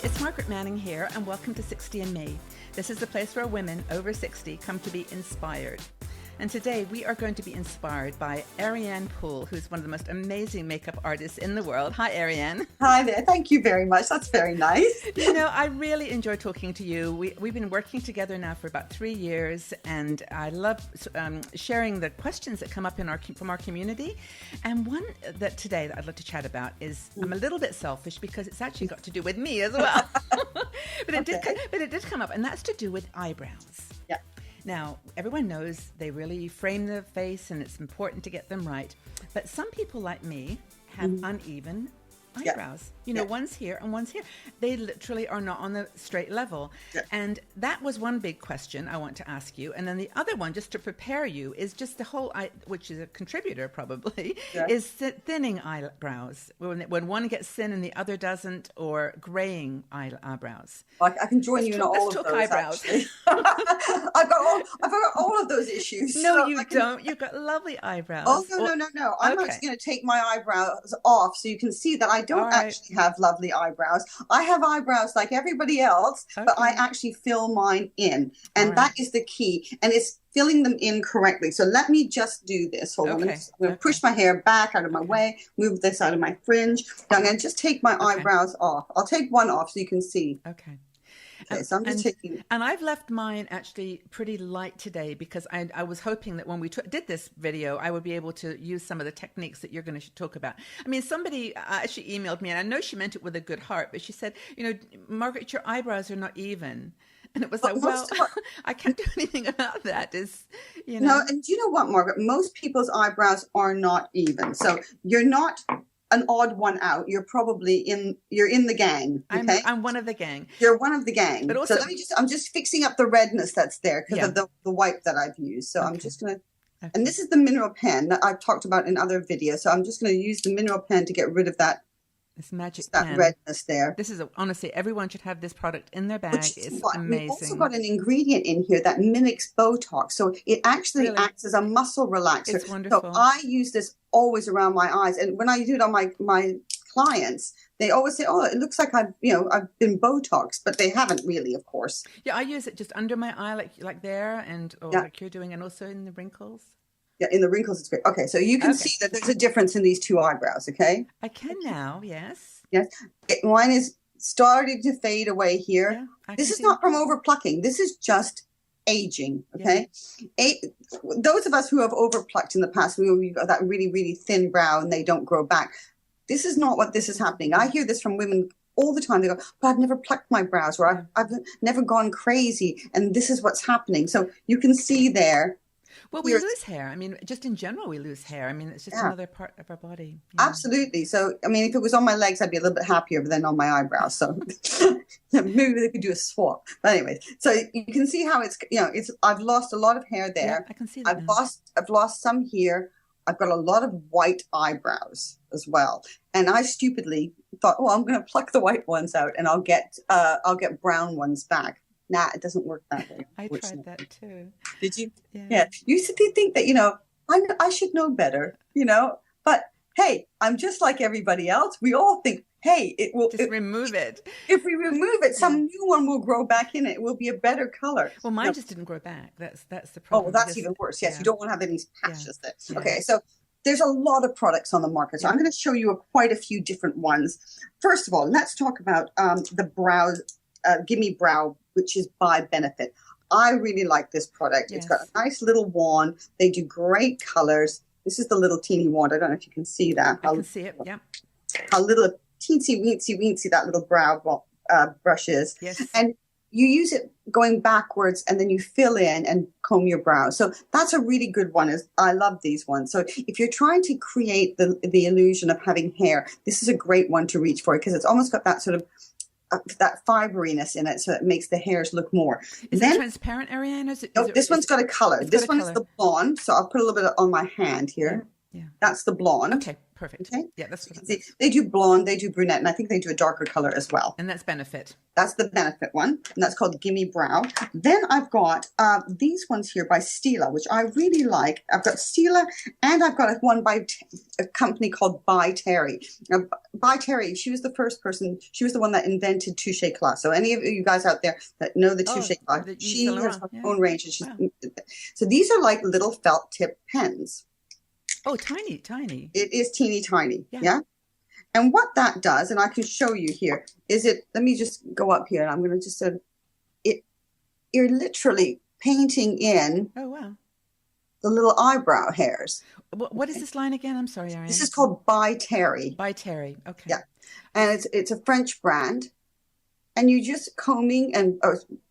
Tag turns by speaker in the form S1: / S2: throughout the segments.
S1: it's Margaret Manning here, and welcome to 60 and Me. This is the place where women over 60 come to be inspired. And today we are going to be inspired by Ariane Poole, who's one of the most amazing makeup artists in the world. Hi, Ariane.
S2: Hi there. Thank you very much. That's very nice.
S1: You know, I really enjoy talking to you. We've been working together now for about 3 years, and I love sharing the questions that come up from our community. And one that today that I'd like to chat about is, I'm a little bit selfish because it's actually got to do with me as well. but it did come up, and that's to do with eyebrows.
S2: Yeah.
S1: Now, everyone knows they really frame the face and it's important to get them right. But some people like me have uneven eyebrows. You know, one's here and one's here. They literally are not on the straight level. Yeah. And that was one big question I want to ask you. And then the other one, just to prepare you, is just the whole, which is a contributor probably, is thinning eyebrows. When one gets thin and the other doesn't, or graying eyebrows.
S2: I can join you in all of those.
S1: Eyebrows.
S2: I've got all of those issues.
S1: No, so you don't. You've got lovely eyebrows.
S2: Oh, no. I'm actually going to take my eyebrows off so you can see that I don't actually have lovely eyebrows. I have eyebrows like everybody else, but I actually fill mine in. And that is the key. And it's filling them in correctly. So let me just do this. Hold on. I'm going to push my hair back out of my way, move this out of my fringe. Now I'm going to just take my eyebrows off. I'll take one off so you can see.
S1: Okay.
S2: So I'm just taking...
S1: And I've left mine actually pretty light today because I was hoping that when we did this video, I would be able to use some of the techniques that you're going to talk about. I mean, somebody actually emailed me, and I know she meant it with a good heart, but she said, you know, Margaret, your eyebrows are not even. And it was like, well, I can't do anything about that.
S2: No, and do you know what, Margaret? Most people's eyebrows are not even. So you're not an odd one out. You're probably you're in the gang. Okay?
S1: I'm one of the gang.
S2: You're one of the gang.
S1: But also,
S2: so I'm just fixing up the redness that's there because of the wipe that I've used. So I'm just going to, and this is the mineral pen that I've talked about in other videos. So I'm just going to use the mineral pen to get rid of that.
S1: This magic
S2: pen. Redness there.
S1: This is honestly, everyone should have this product in their bag. It's amazing.
S2: We've also got an ingredient in here that mimics Botox, so it actually acts as a muscle relaxer.
S1: It's wonderful.
S2: So I use this always around my eyes, and when I do it on my clients, they always say, "Oh, it looks like I've been Botox," but they haven't really, of course.
S1: Yeah, I use it just under my eye, like there, and like you're doing, and also in the wrinkles.
S2: Yeah, in the wrinkles, it's great. Okay, so you can see that there's a difference in these two eyebrows, okay?
S1: I can now, yes.
S2: Yes. Mine is starting to fade away here. Yeah, this is not from over plucking. This is just aging, okay? Yeah. Those of us who have over plucked in the past, we've got that really, really thin brow and they don't grow back. This is not what this is happening. I hear this from women all the time. They go, but I've never plucked my brows, or I've never gone crazy, and this is what's happening. So you can see there.
S1: Well, we lose hair. I mean, just in general, we lose hair. I mean, it's just another part of our body.
S2: Yeah. Absolutely. So, I mean, if it was on my legs, I'd be a little bit happier than on my eyebrows. So maybe they could do a swap. But anyway, so you can see how I've lost a lot of hair there.
S1: Yeah, I can see that.
S2: I've lost some here. I've got a lot of white eyebrows as well. And I stupidly thought, oh, I'm going to pluck the white ones out and I'll get brown ones back. Nah, it doesn't work that way.
S1: I tried that too.
S2: Did you?
S1: Yeah.
S2: You used to think that, I should know better, but hey, I'm just like everybody else. We all think, hey, it will
S1: just remove it.
S2: If we remove it, some new one will grow back in it. It will be a better color.
S1: Well, mine just didn't grow back. That's the problem.
S2: Oh, well, that's even worse. Yes, you don't want to have any patches there. Yeah. Okay, so there's a lot of products on the market. So I'm going to show you quite a few different ones. First of all, let's talk about the brow, Gimme Brow, which is by Benefit. I really like this product. Yes. It's got a nice little wand. They do great colors. This is the little teeny wand. I don't know if you can see that.
S1: I can see it, yeah.
S2: How little teensy weensy that little brow brush is.
S1: Yes.
S2: And you use it going backwards and then you fill in and comb your brows. So that's a really good one. I love these ones. So if you're trying to create the illusion of having hair, this is a great one to reach for because it's almost got that sort of that fiberiness in it, so it makes the hairs look more.
S1: Is it transparent, Ariane?
S2: This one's got a color. This one is the blonde, so I'll put a little bit on my hand here.
S1: Yeah.
S2: That's the blonde.
S1: Okay, Perfect.
S2: Okay.
S1: Yeah, that's what
S2: see, they do blonde, they do brunette, and I think they do a darker color as well.
S1: And that's Benefit.
S2: That's the Benefit one, and that's called Gimme Brow. Then I've got these ones here by Stila, which I really like. I've got Stila, and I've got one by a company called By Terry. Now, By Terry, she was the first person, she was the one that invented Touche Class. So any of you guys out there that know the Touche Class, she has her own range. And she's, so these are like little felt tip pens.
S1: Oh, tiny, tiny.
S2: It is teeny tiny, yeah? And what that does, and I can show you here, is let me just go up here, and I'm going to just, you're literally painting in the little eyebrow hairs.
S1: What is this line again? I'm sorry, Ariane.
S2: This is called By Terry.
S1: By Terry, okay.
S2: Yeah, and it's a French brand, and you just combing and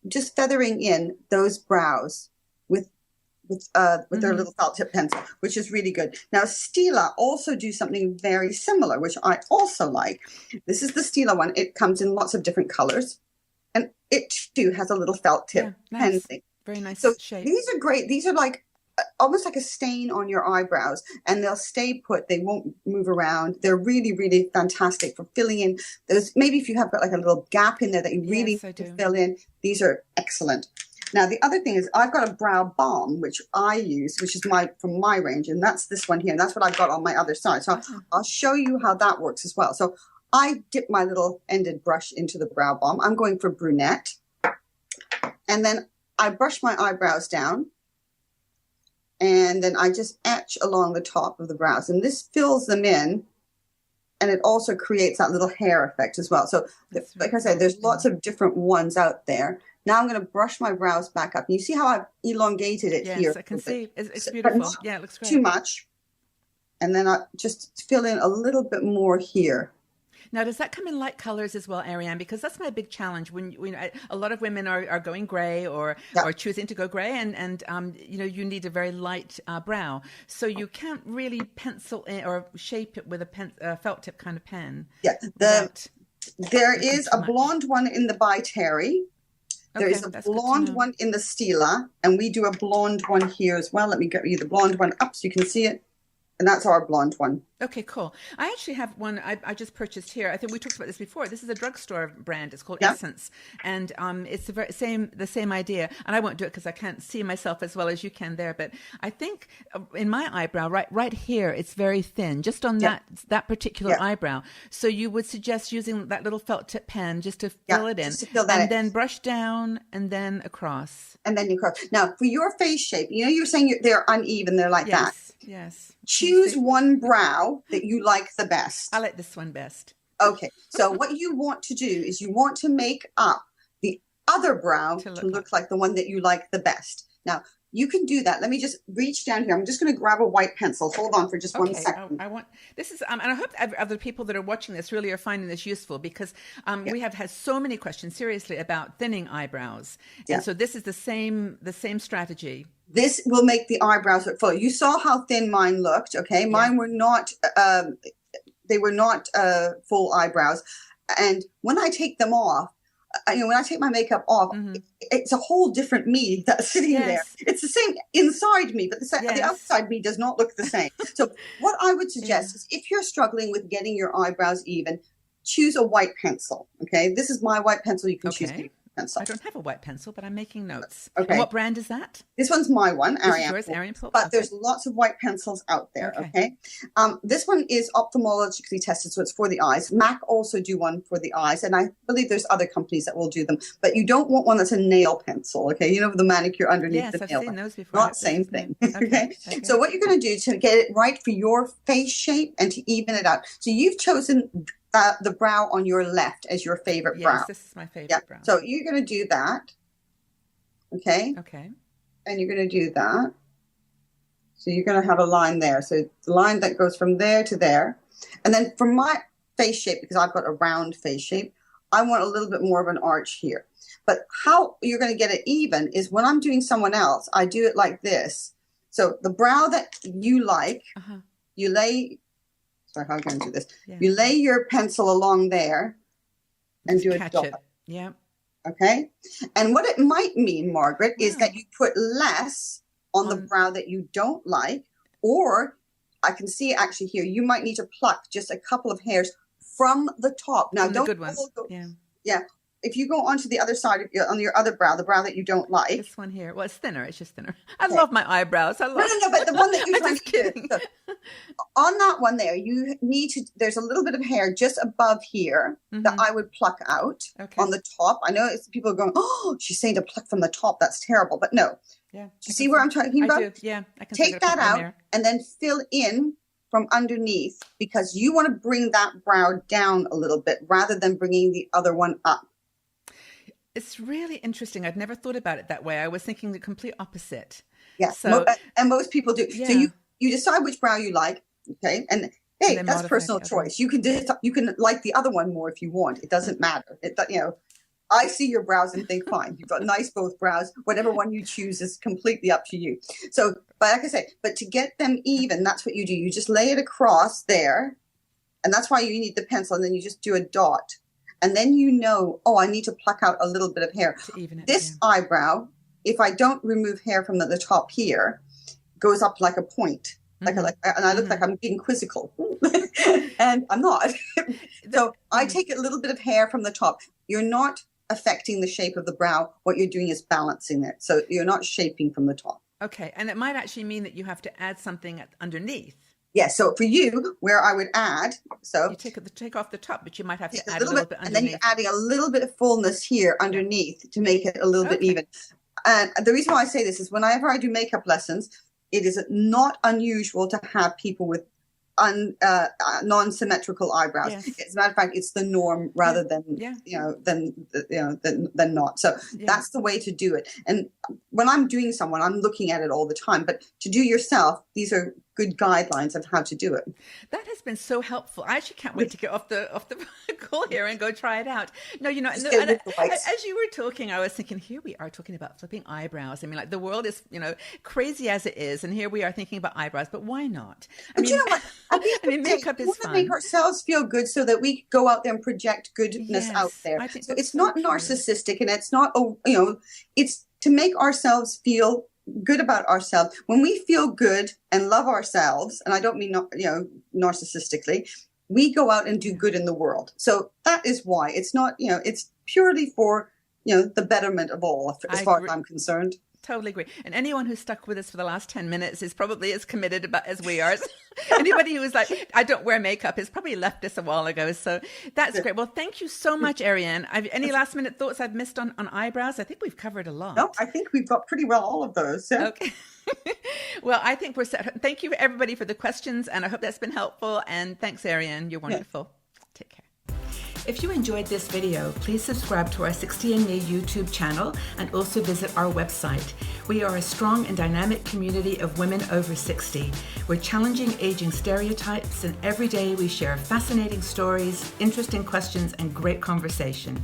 S2: just feathering in those brows with their little felt tip pencil, which is really good. Now, Stila also do something very similar, which I also like. This is the Stila one. It comes in lots of different colors, and it too has a little felt tip pen thing.
S1: Very nice shape.
S2: These are great. These are like almost like a stain on your eyebrows, and they'll stay put. They won't move around. They're really, really fantastic for filling in those. Maybe if you have got like a little gap in there that you really need to fill in, these are excellent. Now, the other thing is I've got a brow balm, which I use, which is from my range, and that's this one here, and that's what I've got on my other side. So I'll show you how that works as well. So I dip my little ended brush into the brow balm. I'm going for brunette. And then I brush my eyebrows down, and then I just etch along the top of the brows. And this fills them in, and it also creates that little hair effect as well. So like I said, there's lots of different ones out there. Now I'm going to brush my brows back up. And you see how I've elongated it here?
S1: Yes, I can see. It's beautiful. Yeah, it looks great.
S2: Too much. And then I just fill in a little bit more here.
S1: Now, does that come in light colors as well, Ariane? Because that's my big challenge. When a lot of women are going gray or choosing to go gray, and you need a very light brow, so you can't really pencil in or shape it with a felt tip kind of pen. Yeah,
S2: there is a blonde one in the By Terry. There is a blonde one in the Stila, and we do a blonde one here as well. Let me get you the blonde one up so you can see it. And that's our blonde one.
S1: Okay, cool. I actually have one I just purchased here. I think we talked about this before. This is a drugstore brand. It's called Essence, and it's the same idea. And I won't do it because I can't see myself as well as you can there. But I think in my eyebrow, right here, it's very thin, just on that particular eyebrow. So you would suggest using that little felt tip pen just to fill it in,
S2: just to fill that in.
S1: Then brush down and then across.
S2: And then you cross. Now, for your face shape, you were saying they're uneven. They're like that.
S1: Yes.
S2: Choose one brow that you like the best.
S1: I like this one best.
S2: Okay. So what you want to do is you want to make up the other brow to look like the one that you like the best. Now, you can do that. Let me just reach down here. I'm just going to grab a white pencil. Hold on for just 1 second.
S1: I want this is, and I hope other people that are watching this really are finding this useful because we have had so many questions seriously about thinning eyebrows, and so this is the same strategy.
S2: This will make the eyebrows look fuller. You saw how thin mine looked. Okay, mine were not. They were not full eyebrows, and when I take them off. When I take my makeup off, it's a whole different me that's sitting there. It's the same inside me, but the outside me does not look the same. So what I would suggest is if you're struggling with getting your eyebrows even, choose a white pencil. Okay, this is my white pencil. You can choose any pencil.
S1: I don't have a white pencil, but I'm making notes.
S2: Okay.
S1: And what brand is that?
S2: This one's my one,
S1: Ariane Poole.
S2: But there's lots of white pencils out there, okay? This one is ophthalmologically tested, so it's for the eyes. MAC also do one for the eyes, and I believe there's other companies that will do them. But you don't want one that's a nail pencil, okay? You know, the manicure underneath the nail.
S1: Yes, I've seen those before.
S2: Not same thing, okay? So what you're going to do to get it right for your face shape and to even it out. So you've chosen the brow on your left as your favorite brow.
S1: Yes, this is my favorite brow.
S2: So you're going to do that, okay?
S1: Okay.
S2: And you're going to do that. So you're going to have a line there. So the line that goes from there to there. And then for my face shape, because I've got a round face shape, I want a little bit more of an arch here. But how you're going to get it even is when I'm doing someone else, I do it like this. So the brow that you like, you lay... Sorry, how am I going to do this? Yeah. You lay your pencil along there and do a dot.
S1: Yeah.
S2: Okay. And what it might mean, Margaret, is that you put less on the brow that you don't like, or I can see actually here, you might need to pluck just a couple of hairs from the top. Now, don't
S1: good ones.
S2: Yeah. If you go onto the other side of on your other brow, the brow that you don't like.
S1: This one here. Well, it's thinner. It's just thinner. I love my eyebrows.
S2: No, but the one that you're trying to do. So, on that one there, you need to, there's a little bit of hair just above here that I would pluck out on the top. I know people are going, oh, she's saying to pluck from the top. That's terrible. But no. Yeah. Do you see where I'm talking about?
S1: I do. Yeah. I can
S2: take that out and then fill in from underneath, because you want to bring that brow down a little bit rather than bringing the other one up.
S1: It's really interesting. I'd never thought about it that way. I was thinking the complete opposite.
S2: Yeah. So, and most people do. Yeah. So you decide which brow you like. Okay. And hey, that's personal choice. You can like the other one more if you want. It doesn't matter. I see your brows and think, fine, you've got nice both brows. Whatever one you choose is completely up to you. So, but like I say, but to get them even, that's what you do. You just lay it across there. And that's why you need the pencil. And then you just do a dot. And then I need to pluck out a little bit of hair. To even it, this eyebrow, if I don't remove hair from the top here, goes up like a point. And I look like I'm being quizzical. And I'm not. So I take a little bit of hair from the top. You're not affecting the shape of the brow. What you're doing is balancing it. So you're not shaping from the top.
S1: Okay. And it might actually mean that you have to add something underneath.
S2: Yes. So for you, where I would add,
S1: you take off the top, but you might have to add a little bit underneath.
S2: And then you're adding a little bit of fullness here underneath to make it a little bit even. And the reason why I say this is whenever I do makeup lessons, it is not unusual to have people with non-symmetrical eyebrows. Yes. As a matter of fact, it's the norm rather than than not. So that's the way to do it. And when I'm doing someone, I'm looking at it all the time. But to do yourself, these are good guidelines of how to do it.
S1: That has been so helpful. I actually can't wait to get off the call here and go try it out. No, as you were talking, I was thinking, here we are talking about flipping eyebrows. I mean, like the world is, crazy as it is, and here we are thinking about eyebrows, but why not?
S2: I mean, makeup is fun. We want to make ourselves feel good so that we go out there and project goodness out there. So it's not narcissistic, and it's not, it's to make ourselves feel good about ourselves. When we feel good and love ourselves, and I don't mean narcissistically, we go out and do good in the world. So that is why it's not, it's purely for the betterment of all, as far as I'm concerned.
S1: Totally agree. And anyone who's stuck with us for the last 10 minutes is probably as committed as we are. Anybody who is like, I don't wear makeup has probably left us a while ago. So that's great. Well, thank you so much, Ariane. Any last minute thoughts I've missed on eyebrows? I think we've covered a lot.
S2: No, I think we've got pretty well all of those. Yeah.
S1: Okay. Well, I think we're set. Thank you, everybody, for the questions. And I hope that's been helpful. And thanks, Ariane. You're wonderful. Take care. If you enjoyed this video, please subscribe to our 60andMe YouTube channel and also visit our website. We are a strong and dynamic community of women over 60. We're challenging aging stereotypes, and every day we share fascinating stories, interesting questions, and great conversation.